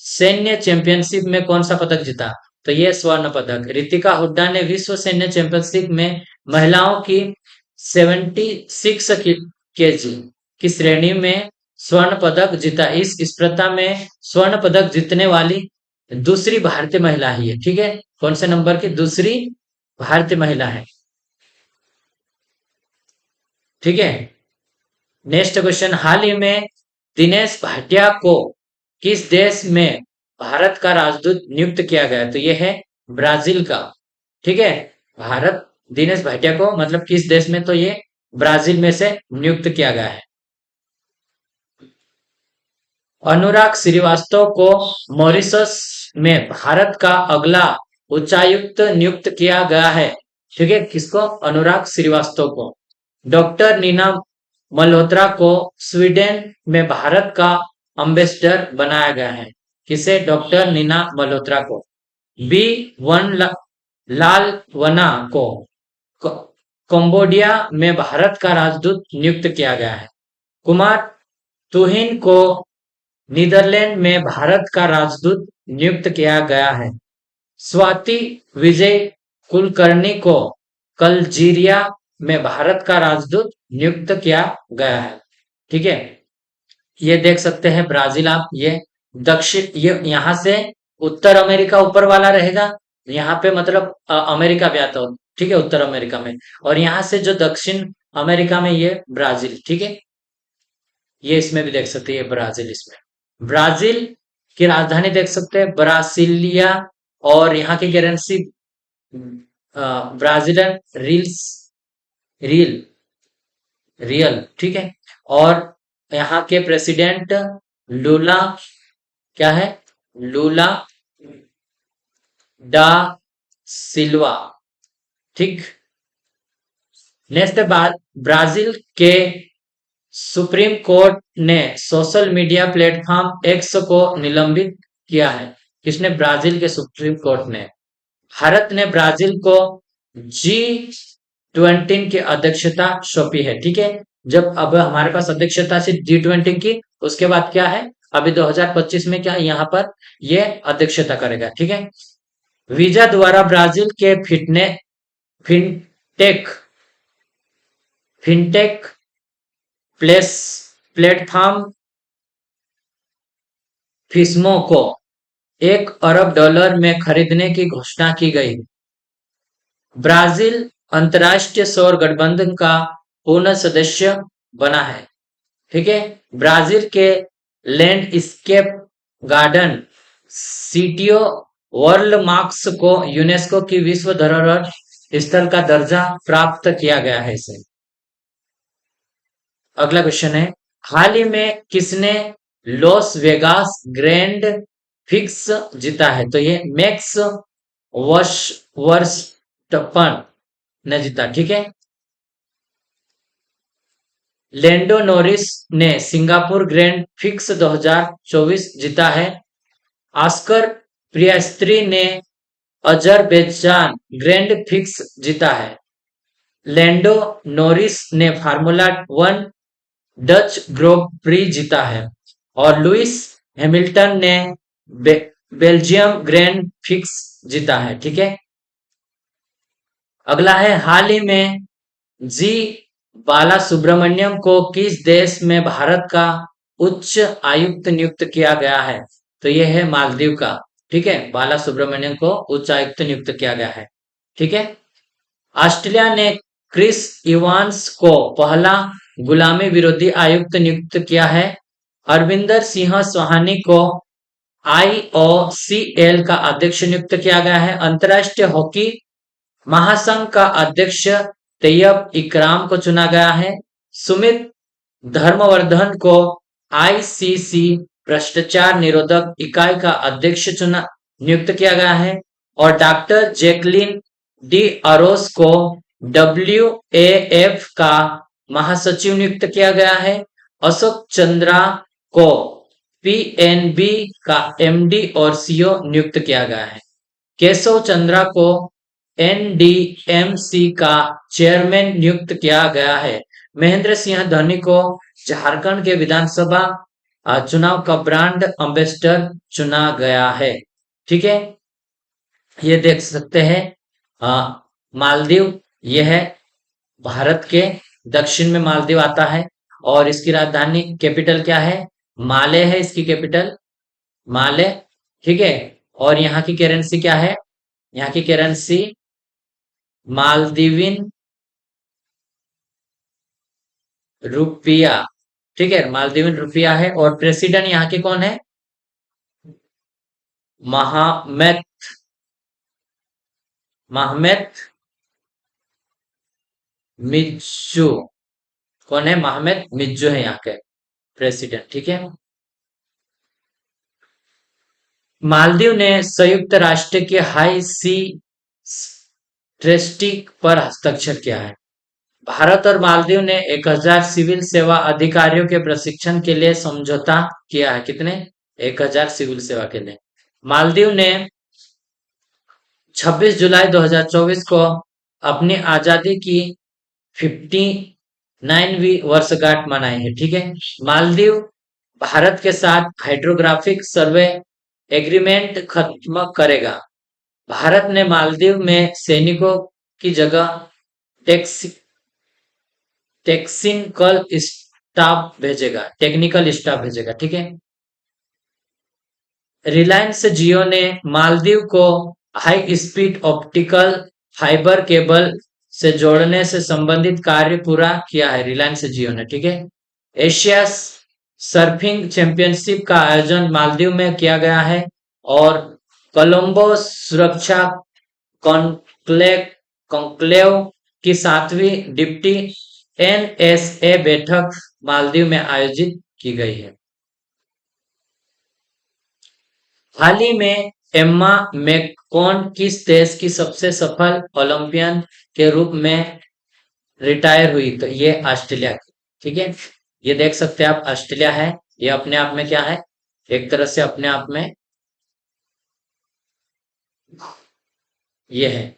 सैन्य चैंपियनशिप में कौन सा पदक जीता? तो ये स्वर्ण पदक। रितिका हुड्डा ने विश्व सैन्य चैंपियनशिप में महिलाओं की 76 केजी की श्रेणी में स्वर्ण पदक जीता। इस स्पर्धा में स्वर्ण पदक जीतने वाली दूसरी भारतीय महिला ही है। ठीक है, कौन से नंबर की? दूसरी भारतीय महिला है। ठीक है, नेक्स्ट क्वेश्चन। हाल ही में दिनेश भाटिया को किस देश में भारत का राजदूत नियुक्त किया गया? तो यह है ब्राजील का। ठीक है, भारत दिनेश भाटिया को मतलब किस देश में? तो ये ब्राजील में से नियुक्त किया गया है। अनुराग श्रीवास्तव को मॉरिशस में भारत का अगला उच्चायुक्त नियुक्त किया गया है। ठीक है, किसको? अनुराग श्रीवास्तव को। डॉक्टर नीना मल्होत्रा को स्वीडन में भारत का एम्बेसडर बनाया गया है। किसे? डॉक्टर नीना मल्होत्रा को। बी वन लालवना को कंबोडिया में भारत का राजदूत नियुक्त किया गया है। कुमार तुहिन को नीदरलैंड में भारत का राजदूत नियुक्त किया गया है। स्वाति विजय कुलकर्णी को कल्जीरिया में भारत का राजदूत नियुक्त किया गया है। ठीक है, ये देख सकते हैं ब्राजील आप। ये दक्षिण, ये यहां से उत्तर अमेरिका ऊपर वाला रहेगा। यहाँ पे मतलब अमेरिका भी आता हो। ठीक है, उत्तर अमेरिका में। और यहाँ से जो दक्षिण अमेरिका में ये ब्राजील। ठीक है, ये इसमें भी देख सकते हैं ब्राजील। इसमें ब्राजील की राजधानी देख सकते हैं ब्रासिलिया। और यहाँ की currency Brazilian reels real real. ठीक है, और यहाँ के प्रेसिडेंट लूला क्या है? लूला डा सिल्वा। ठीक, नेक्स्ट बात, ब्राजील के सुप्रीम कोर्ट ने सोशल मीडिया प्लेटफॉर्म एक्स को निलंबित किया है। किसने? ब्राजील के सुप्रीम कोर्ट ने। भारत ने ब्राजील को G20 की अध्यक्षता सौंपी है। ठीक है, जब अब हमारे पास अध्यक्षता से G20 की, उसके बाद क्या है? अभी 2025 में क्या यहाँ पर ये अध्यक्षता करेगा। ठीक है। वीजा द्वारा Brazil K fintech fintech place platform फिस्मो को 1 अरब डॉलर में खरीदने की घोषणा की गई। ब्राजील अंतर्राष्ट्रीय सौर गठबंधन का पूर्ण सदस्य बना है। ठीक है। ब्राजील के लैंडस्केप गार्डन सिटियो वर्ल्ड मार्क्स को यूनेस्को की विश्व धरोहर स्थल का दर्जा प्राप्त किया गया है इसे। अगला क्वेश्चन है, हाल ही में किसने लॉस वेगास ग्रैंड फिक्स जीता है? तो ये मैक्स वर्स वर्स्टपन ने जीता। ठीक है। लैंडो नॉरिस ने सिंगापुर ग्रैंड फिक्स 2024 जीता है। ऑस्कर पियास्त्री ने अजरबैजान ग्रैंड फिक्स जीता है। लैंडो नॉरिस ने फार्मूला वन डच ग्रों प्री जीता है। और लुइस हैमिल्टन ने बेल्जियम ग्रैंड फिक्स जीता है। ठीक है। अगला है, हाल ही में जी बाला सुब्रमण्यम को किस देश में भारत का उच्च आयुक्त नियुक्त किया गया है? तो यह है मालदीव का। ठीक है। बाला सुब्रमण्यम को उच्च आयुक्त नियुक्त किया गया है। ठीक है। ऑस्ट्रेलिया ने क्रिस इवांस को पहला गुलामी विरोधी आयुक्त नियुक्त किया है। अरविंदर सिंह सोहानी को आईओसीएल का अध्यक्ष नियुक्त किया गया है। अंतर्राष्ट्रीय हॉकी महासंघ का अध्यक्ष तैयब इकराम को चुना गया है। सुमित धर्मवर्धन को आईसीसी भ्रष्टाचार निरोधक इकाई का अध्यक्ष नियुक्त किया गया है। और डॉक्टर जैकलिन डी अरोस को डब्ल्यूएएफ का महासचिव नियुक्त किया गया है। अशोक चंद्रा को पीएनबी का एमडी और सीईओ नियुक्त किया गया है। केशव चंद्रा को एनडीएमसी का चेयरमैन नियुक्त किया गया है। महेंद्र सिंह धोनी को झारखंड के विधानसभा चुनाव का ब्रांड एम्बेसडर चुना गया है। ठीक है। ये देख सकते हैं, मालदीव यह है भारत के दक्षिण में मालदीव आता है। और इसकी राजधानी कैपिटल क्या है? माले है इसकी कैपिटल, माले। ठीक है। और यहाँ की करेंसी क्या है? यहाँ की करेंसी मालदीविन रुपया। ठीक है। मालदीविन रुपया है। और प्रेसिडेंट यहाँ के कौन है? महमेद मिज्जू। कौन है? महमेद मिज्जू है यहाँ के प्रेसिडेंट। ठीक है। मालदीव ने संयुक्त राष्ट्र के हाई सी ट्रेस्टी पर हस्ताक्षर किया है। भारत और मालदीव ने 1000 सिविल सेवा अधिकारियों के प्रशिक्षण के लिए समझौता किया है। कितने? 1000 सिविल सेवा के लिए। मालदीव ने 26 जुलाई 2024 को अपनी आजादी की 59वीं वर्षगांठ मनाई है। ठीक है। मालदीव भारत के साथ हाइड्रोग्राफिक सर्वे एग्रीमेंट खत्म करेगा। भारत ने मालदीव में सैनिकों की जगह टेक्निकल स्टाफ भेजेगा। ठीक है। रिलायंस जियो ने मालदीव को high speed optical fibre cable से जोड़ने से संबंधित कार्य पूरा किया है, रिलायंस जियो ने। ठीक है। एशिया सर्फिंग चैंपियनशिप का आयोजन मालदीव में किया गया है। और कोलंबो सुरक्षा कॉन्क्लेव की 7वीं डिप्टी एनएसए बैठक मालदीव में आयोजित की गई है। हाल ही में एम्मा मैककॉन किस देश की सबसे सफल ओलंपियन के रूप में रिटायर हुई? तो ये ऑस्ट्रेलिया की। ठीक है। ये देख सकते हैं आप, ऑस्ट्रेलिया है। ये अपने आप में क्या है? एक तरह से अपने आप में ये है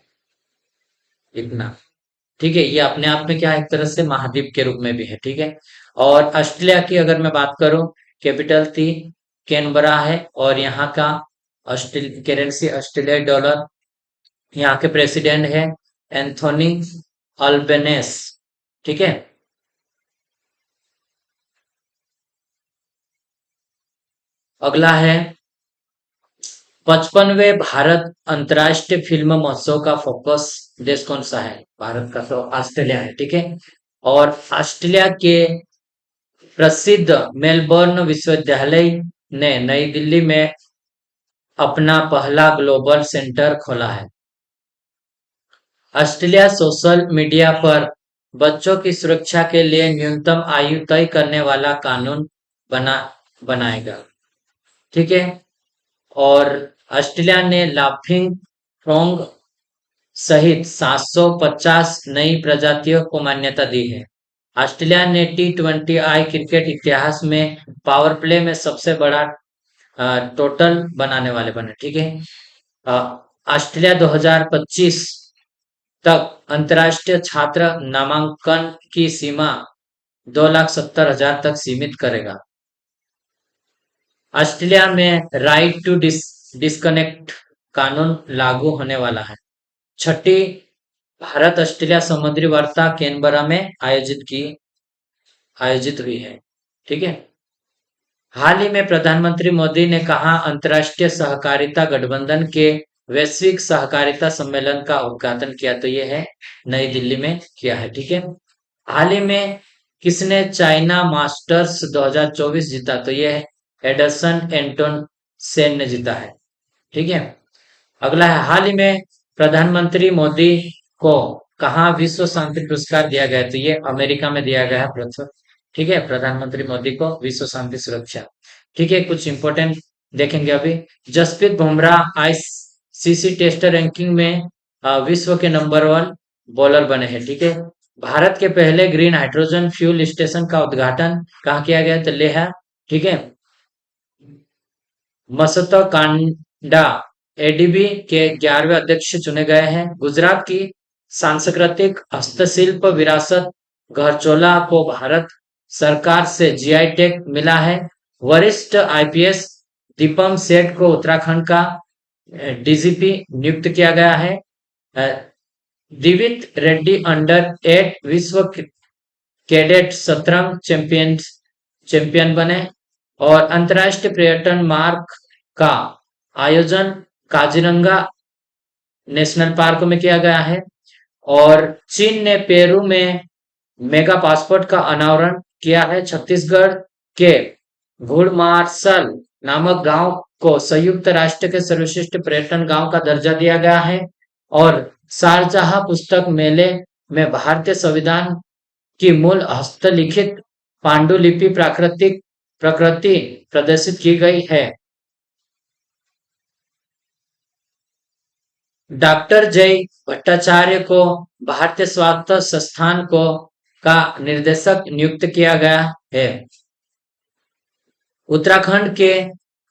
इतना। ठीक है। ये अपने आप में क्या है? एक तरह से महाद्वीप के रूप में भी है। ठीक है। और ऑस्ट्रेलिया की अगर मैं बात करूं, कैपिटल थी कैनबरा है और यहाँ का करेंसी ऑस्ट्रेलियाई डॉलर। यहाँ के प्रेसिडेंट है एंथोनी अल्बेनेस। ठीक है। अगला है 55वें भारत अंतर्राष्ट्रीय फिल्म महोत्सव का फोकस देश कौन सा है? भारत का तो ऑस्ट्रेलिया है। ठीक है। और ऑस्ट्रेलिया के प्रसिद्ध मेलबर्न विश्वविद्यालय ने नई दिल्ली में अपना पहला ग्लोबल सेंटर खोला है। ऑस्ट्रेलिया सोशल मीडिया पर बच्चों की सुरक्षा के लिए न्यूनतम आयु तय करने वाला कानून बना बनाएगा। ठीक है। और ऑस्ट्रेलिया ने लाफिंग फ्रॉग सहित 750 नई प्रजातियों को मान्यता दी है। ऑस्ट्रेलिया ने T20I क्रिकेट इतिहास में पावर प्ले में सबसे बड़ा टोटल बनाने वाले बने। ठीक है। ऑस्ट्रेलिया 2025 तक अंतर्राष्ट्रीय छात्र नामांकन की सीमा 2,70,000 तक सीमित करेगा। ऑस्ट्रेलिया में राइट टू डिस्कनेक्ट कानून लागू होने वाला है। छठी भारत ऑस्ट्रेलिया समुद्री वार्ता कैनबरा में आयोजित हुई है। ठीक है। हाल ही में प्रधानमंत्री मोदी ने कहा अंतर्राष्ट्रीय सहकारिता गठबंधन के वैश्विक सहकारिता सम्मेलन का उद्घाटन किया, तो ये है नई दिल्ली में किया है। ठीक है। हाल ही में किसने चाइना मास्टर्स 2024 जीता? तो ये एडरसन एंटोन सेन ने जीता है। ठीक है। अगला है हाल ही में प्रधानमंत्री मोदी को कहाँ विश्व शांति पुरस्कार दिया गया? तो ये अमेरिका में दिया गया है प्रथम। ठीक है। प्रधानमंत्री मोदी को विश्व शांति सुरक्षा। ठीक है। कुछ इंपॉर्टेंट देखेंगे अभी। Jasprit Bumrah ICC test ranking में विश्व के नंबर 1 बॉलर बने हैं। ठीक है। भारत के पहले ग्रीन हाइड्रोजन फ्यूल स्टेशन का उद्घाटन कहाँ किया गया? तो लेह। ठीक है। मसतकांडा एडीबी के 11वें अध्यक्ष चुने गए हैं। गुजरात की सांस्कृतिक हस्तशिल्प विरासत गढ़चोला को भारत सरकार से जीआई टैग मिला है। वरिष्ठ आईपीएस दीपम सेठ को उत्तराखंड का डीजीपी नियुक्त किया गया है। दिवित रेड्डी अंडर-8 विश्व कैडेट शतरंज चैंपियन बने। और अंतर्राष्ट्रीय पर्यटन मार्ग का आयोजन काजीरंगा नेशनल पार्क में किया गया है। और चीन ने पेरू में मेगा पासपोर्ट का अनावरण किया है। छत्तीसगढ़ के घुड़मार्सल नामक गांव को संयुक्त राष्ट्र के सर्वश्रेष्ठ पर्यटन गांव का दर्जा दिया गया है। और शारजाह पुस्तक मेले में भारतीय संविधान की मूल हस्तलिखित पांडुलिपि प्रकृति प्रदर्शित की गई है। डॉक्टर जय भट्टाचार्य को भारतीय स्वास्थ्य संस्थान को का निर्देशक नियुक्त किया गया है। उत्तराखंड के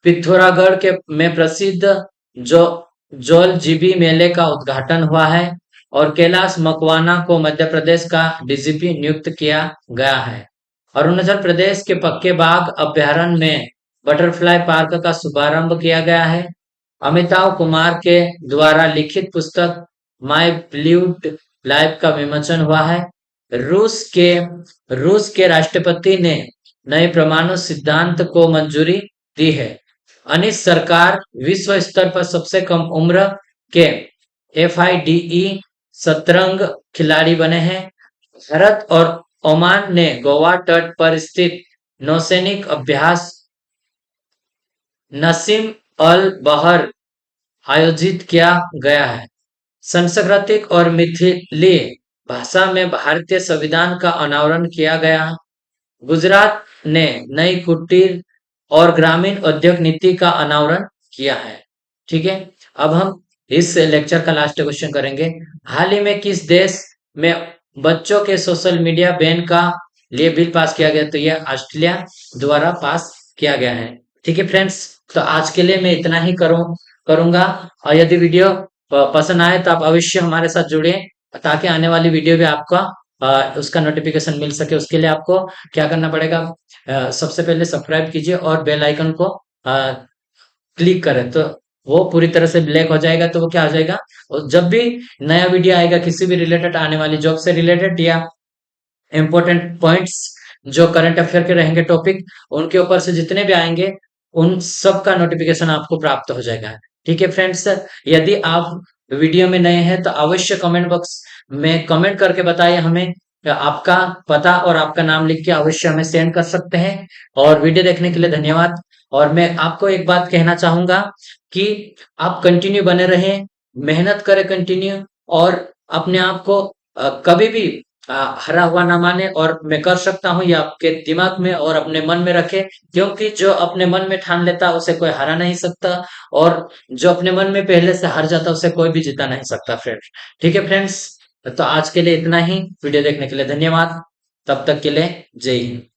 पिथौरागढ़ के में प्रसिद्ध जो जोलजीबी मेले का उद्घाटन हुआ है। और कैलाश मकवाना को मध्य प्रदेश का डीजीपी नियुक्त किया गया है। अरुणाचल प्रदेश के पक्के बाग अभ्यारण्य में बटरफ्लाई पार्क का शुभारंभ किया गया है। अमिताभ कुमार के द्वारा लिखित पुस्तक माय ब्लूड लाइफ का विमोचन हुआ है। रूस के राष्ट्रपति ने नए परमाणु सिद्धांत को मंजूरी दी है। अनीस सरकार विश्व स्तर पर सबसे कम उम्र के FIDE शतरंज खिलाड़ी बने हैं। भारत और ओमान ने गोवा तट पर स्थित नौसैनिक अभ्यास नसीम अल बहर आयोजित किया गया है। संस्कृत और मिथिली भाषा में भारतीय संविधान का अनावरण किया गया। गुजरात ने नई कुटीर और ग्रामीण उद्योग नीति का अनावरण किया है। ठीक है। अब हम इस लेक्चर का लास्ट क्वेश्चन करेंगे। हाल ही में किस देश में बच्चों के सोशल मीडिया बैन का लिए बिल पास किया गया? तो यह ऑस्ट्रेलिया द्वारा पास किया गया है। ठीक है फ्रेंड्स, तो आज के लिए मैं इतना ही करूंगा। और यदि वीडियो पसंद आए तो आप अवश्य हमारे साथ जुड़िए ताकि आने वाली वीडियो भी आपका उसका नोटिफिकेशन मिल सके। उसके लिए आपको क्या करना पड़ेगा? सबसे पहले सब्सक्राइब कीजिए और बेल आइकन को क्लिक करें तो वो पूरी तरह से ब्लैक हो जाएगा। तो वो क्या हो जाएगा, और जब भी नया वीडियो आएगा किसी भी रिलेटेड, आने वाली जॉब से रिलेटेड या इम्पोर्टेंट पॉइंट्स जो करंट अफेयर के रहेंगे टॉपिक, उनके ऊपर से जितने भी आएंगे उन सब का नोटिफिकेशन आपको प्राप्त हो जाएगा। ठीक है फ्रेंड्स, यदि आप वीडियो में नए हैं तो अवश्य कमेंट बॉक्स में कमेंट करके बताइए हमें। आपका पता और आपका नाम लिख के अवश्य हमें सेंड कर सकते हैं। और वीडियो देखने के लिए धन्यवाद। और मैं आपको एक बात कहना चाहूंगा कि आप कंटिन्यू बने रहें, मेहनत करें कंटिन्यू, और अपने आप को कभी भी हरा हुआ ना माने, और मैं कर सकता हूँ ये आपके दिमाग में और अपने मन में रखे। क्योंकि जो अपने मन में ठान लेता उसे कोई हरा नहीं सकता, और जो अपने मन में पहले से हार जाता उसे कोई भी जिता नहीं सकता फ्रेंड्स। ठीक है फ्रेंड्स, तो आज के लिए इतना ही। वीडियो देखने के लिए धन्यवाद। तब तक के लिए जय हिंद।